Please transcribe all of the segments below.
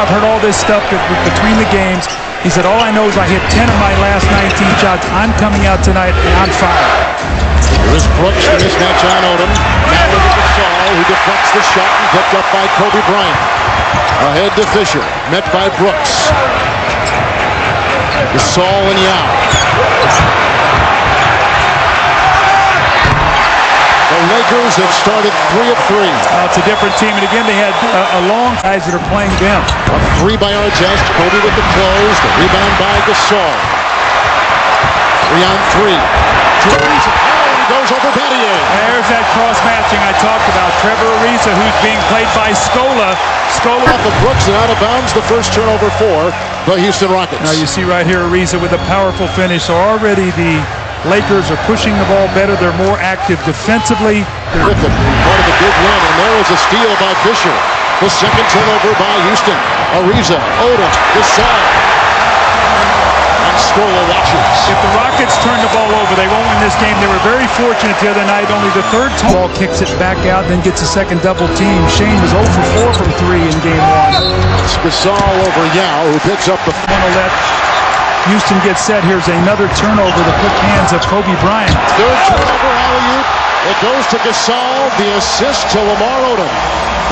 I've heard all this stuff between the games. He said, all I know is I hit 10 of my last 19 shots. I'm coming out tonight and I'm fine. Here's Brooks, the mismatch on Odom. Now look at Gasol, who deflects the shot and picked up by Kobe Bryant. Ahead to Fisher, met by Brooks. Gasol and Yao. The Lakers have started 3 of 3. It's a different team, and again, they had a long guys that are playing them. Up 3 by Artest. Kobe with the close. The rebound by Gasol. 3 on 3. Ariza goes over Battier. There's that cross-matching I talked about. Trevor Ariza, who's being played by Scola. Off of Brooks and out of bounds. The first turnover for the Houston Rockets. Now you see right here Ariza with a powerful finish. So already the Lakers are pushing the ball better. They're more active defensively. Part of the big win, and there is a steal by Fisher. The second turnover by Houston. Ariza, Odom, Gasol. And Scola watches. If the Rockets turn the ball over, they won't win this game. They were very fortunate the other night. Only the third ball kicks it back out, then gets a second double team. Shane was 0 for 4 from 3 in game 1. It's Gasol over Yao, who picks up the... Want to let Houston get set. Here's another turnover, the quick hands of Kobe Bryant. Third turnover, alley-oop. It goes to Gasol. The assist to Lamar Odom.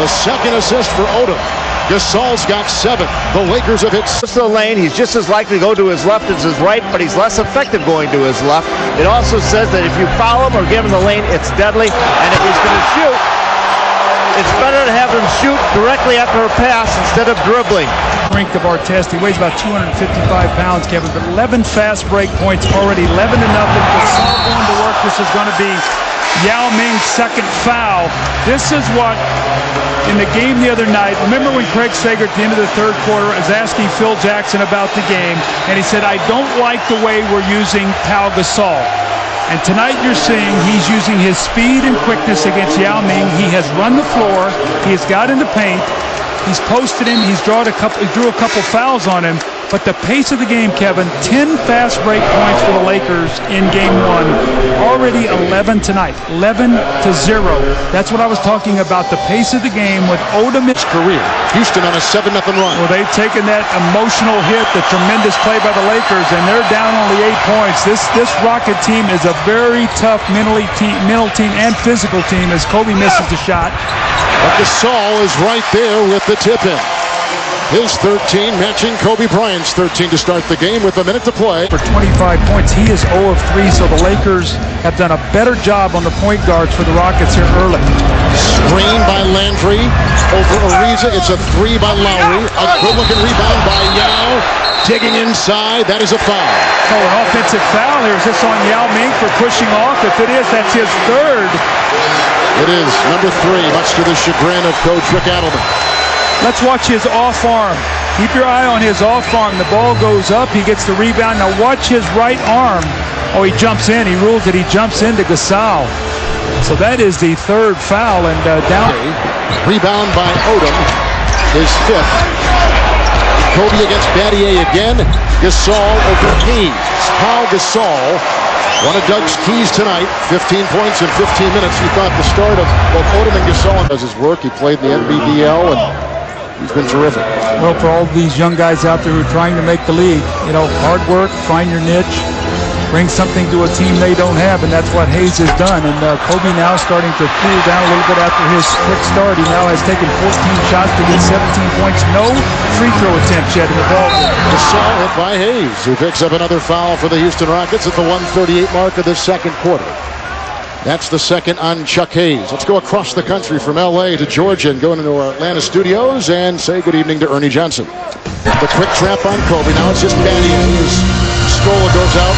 The second assist for Odom. Gasol's got 7. The Lakers have hit... To the lane, he's just as likely to go to his left as his right, but he's less effective going to his left. It also says that if you foul him or give him the lane, it's deadly. And if he's going to shoot, it's better to have him shoot directly after a pass instead of dribbling. Strength of Artest. He weighs about 255 pounds, Kevin, but 11 fast break points already, 11-0. Gasol going to work. This is going to be Yao Ming's second foul. This is what, in the game the other night, remember when Craig Sager at the end of the third quarter was asking Phil Jackson about the game, and he said, I don't like the way we're using Pau Gasol. And tonight you're seeing he's using his speed and quickness against Yao Ming. He has run the floor. He has got in the paint. He's posted him. He drew a couple fouls on him. But the pace of the game, Kevin, 10 fast break points for the Lakers in game 1. Already 11 tonight. 11-0. That's what I was talking about, the pace of the game with Odom. Career. Houston on a 7-0 run. Well, they've taken that emotional hit, the tremendous play by the Lakers, and they're down only 8 points. This Rocket team is a very tough mental team and physical team as Kobe misses the shot. But Gasol is right there with the tip-in. His 13 matching Kobe Bryant's 13 to start the game with a minute to play. For 25 points, he is 0 of 3, so the Lakers have done a better job on the point guards for the Rockets here early. Screen by Landry over Ariza. It's a 3 by Lowry. A good-looking rebound by Yao. Digging inside. That is a foul. So an offensive foul here. Is this on Yao Ming for pushing off? If it is, that's his third. It is number 3, much to the chagrin of Coach Rick Adelman. Let's watch his off arm. Keep your eye on his off arm. The ball goes up. He gets the rebound. Now watch his right arm. Oh, he jumps in. He rules it. He jumps into Gasol. So that is the third foul. And down. Rebound by Odom. His 5th. Kobe against Battier again. Gasol over Hayes. Pau Gasol. One of Doug's keys tonight, 15 points in 15 minutes. He thought the start of both Odom and Gasol does his work. He played in the NBDL, and he's been terrific. Well, for all these young guys out there who are trying to make the league, hard work, find your niche, bring something to a team they don't have, and that's what Hayes has done. And Kobe now starting to cool down a little bit after his quick start. He now has taken 14 shots to get 17 points. No free throw attempts yet in the ball game. Gasol hit by Hayes, who picks up another foul for the Houston Rockets at the 1:38 mark of the second quarter. That's the second on Chuck Hayes. Let's go across the country from L.A. to Georgia and go into our Atlanta studios and say good evening to Ernie Johnson. The quick trap on Kobe. Now it's just Battier. Scola goes out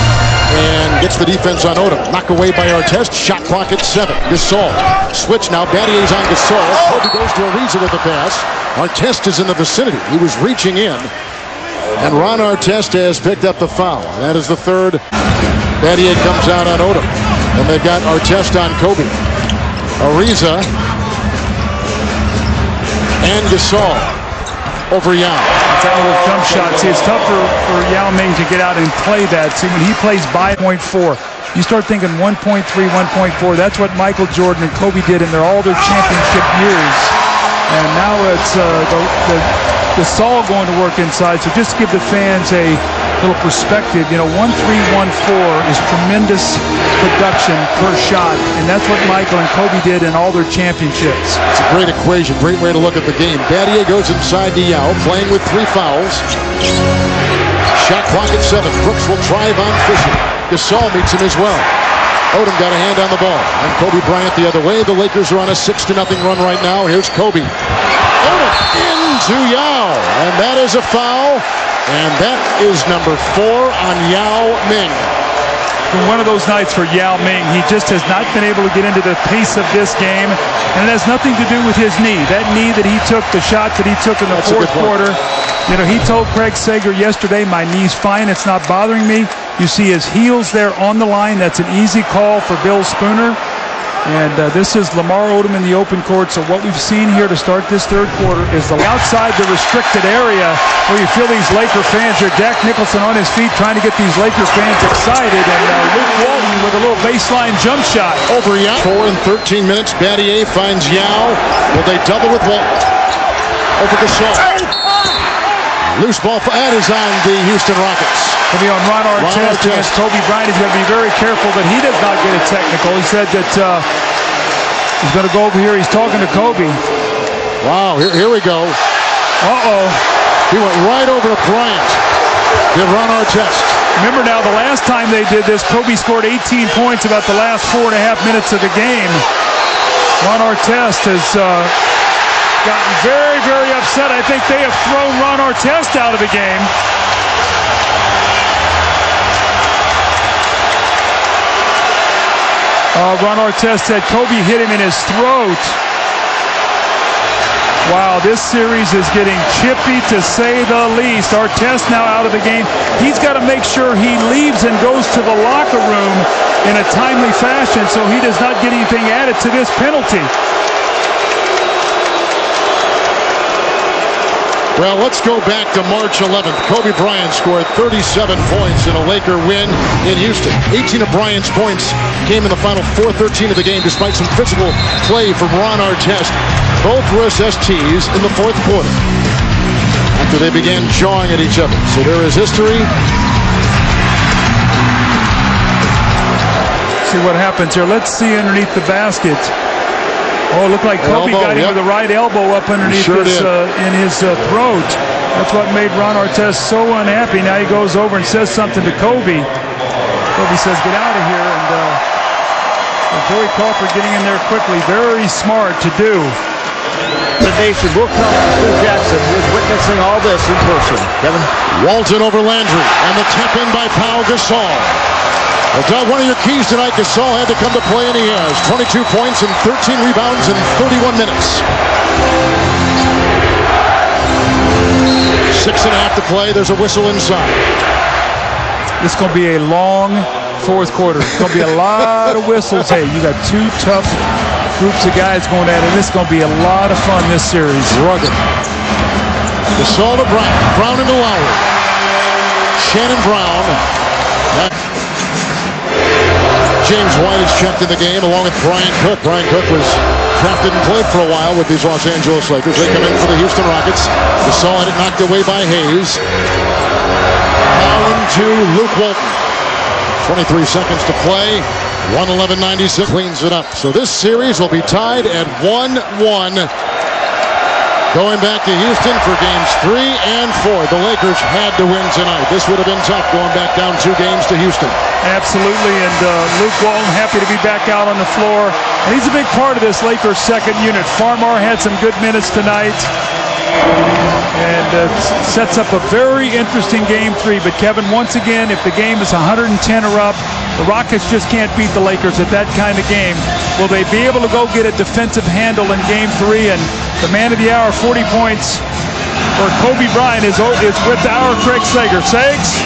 and gets the defense on Odom. Knocked away by Artest. Shot clock at 7. Gasol. Switch now. Battier's on Gasol. Kobe goes to Ariza with the pass. Artest is in the vicinity. He was reaching in. And Ron Artest has picked up the foul. That is the third. Battier comes out on Odom. And they've got Artest on Kobe. Ariza and Gasol over Yao. That little jump shot. See, it's tough for Yao Ming to get out and play that. See, when he plays by 0.4, you start thinking 1.3, 1.4. That's what Michael Jordan and Kobe did in all their championship years. And now it's the Gasol going to work inside. So just to give the fans a little perspective, 1-3-1-4 is tremendous production per shot, and that's what Michael and Kobe did in all their championships. It's a great equation, great way to look at the game. Battier goes inside to Yao, playing with 3 fouls. Shot clock at 7. Brooks will drive on Fisher. Gasol meets him as well. Odom got a hand on the ball, and Kobe Bryant the other way. The Lakers are on a 6-0 run right now. Here's Kobe. Odom into Yao, and that is a foul. And that is number 4 on Yao Ming. One of those nights for Yao Ming. He just has not been able to get into the pace of this game, and it has nothing to do with his knee. That knee that he took, the shot that he took in the fourth quarter. He told Craig Sager yesterday, my knee's fine, it's not bothering me. You see his heels there on the line. That's an easy call for Bill Spooner. And this is Lamar Odom in the open court. So what we've seen here to start this third quarter is the outside the restricted area where you feel these Laker fans here. Jack Nicholson on his feet trying to get these Laker fans excited. And Luke Walton with a little baseline jump shot. Over Yao. 4 and 13 minutes. Battier finds Yao. Will they double with Walton? Over Gasol. Loose ball. That is on the Houston Rockets. It'll be on Ron Artest against Kobe Bryant. He's going to be very careful that he does not get a technical. He said that he's going to go over here. He's talking to Kobe. Wow, here we go. Uh-oh. He went right over to Bryant. Did Ron Artest. Remember now, the last time they did this, Kobe scored 18 points about the last 4.5 minutes of the game. Ron Artest has gotten very, very upset. I think they have thrown Ron Artest out of the game. Ron Artest said Kobe hit him in his throat. Wow, this series is getting chippy to say the least. Artest now out of the game. He's got to make sure he leaves and goes to the locker room in a timely fashion so he does not get anything added to this penalty. Well, let's go back to March 11th. Kobe Bryant scored 37 points in a Laker win in Houston. 18 of Bryant's points came in the final 4:13 of the game, despite some physical play from Ron Artest. Both were SSTs in the fourth quarter after they began jawing at each other. So there is history. See what happens here. Let's see underneath the basket. Oh, it looked like Kobe got him with the right elbow up underneath in his throat. That's what made Ron Artest so unhappy. Now he goes over and says something to Kobe. Kobe says, get out of here. And Joey Crawford getting in there quickly. Very smart to do. The nation will come to Stu Jackson, who is witnessing all this in person. Kevin? Walton over Landry, and the tap-in by Pau Gasol. Well, Doug, one of your keys tonight, Gasol had to come to play, and he has. 22 points and 13 rebounds in 31 minutes. 6.5 to play. There's a whistle inside. This is going to be a long fourth quarter. It's going to be a lot of whistles. Hey, you got 2 tough groups of guys going at it. This is going to be a lot of fun, this series. Rugged. Gasol to Brown. Brown into Lowry. Shannon Brown. James White is checked in the game along with Brian Cook. Brian Cook was drafted and played for a while with these Los Angeles Lakers. They come in for the Houston Rockets. Gasol had it knocked away by Hayes. Now into Luke Walton. 23 seconds to play. 1:11:96 cleans it up. So this series will be tied at 1-1. Going back to Houston for games 3 and 4. The Lakers had to win tonight. This would have been tough going back down 2 games to Houston. Absolutely, and Luke Walton happy to be back out on the floor. And he's a big part of this Lakers second unit. Farmar had some good minutes tonight. And sets up a very interesting game 3. But Kevin, once again, if the game is 110 or up, the Rockets just can't beat the Lakers at that kind of game. Will they be able to go get a defensive handle in game 3? And the man of the hour, 40 points for Kobe Bryant is with our Craig Sager. Sags?